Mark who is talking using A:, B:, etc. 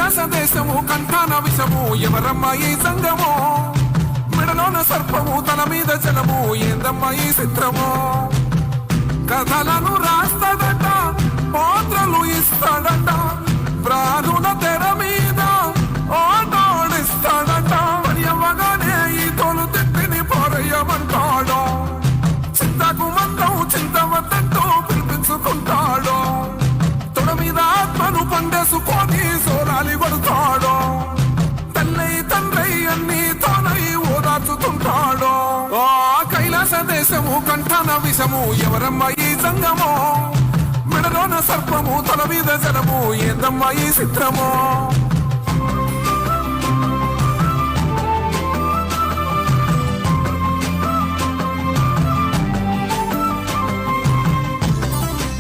A: కైలాస దేశము కంఠాన విషము ఎవరమ్మా ఈ సంగము మెడలోన సర్పము తల మీద జలము ఏందమ్మా ఈ చిత్రము కథలను రాస్తాడట పాత్రలు ఇస్తాడట ప్రాణుల తెర మీద ఆటాడిస్తాడట పర్యవగానే ఈ తోలు తిప్పిని పోరయ్యమంటాడు చింతకు మందం చింతవద్దంటూ పిలిపించుకుంటాడు తొడ మీద ఆత్మను పండేసుకొని సోరాలి పడతాడు తల్లై తండ్రై అన్ని తానై ఓదార్చుతుంటాడు ఆ కైలాస దేశము కంఠాన విషము ఎవరమ్మా ఈ సంగము మెడలోన సర్పము తల మీద జలము ఏందమ్మా ఈ చిత్రము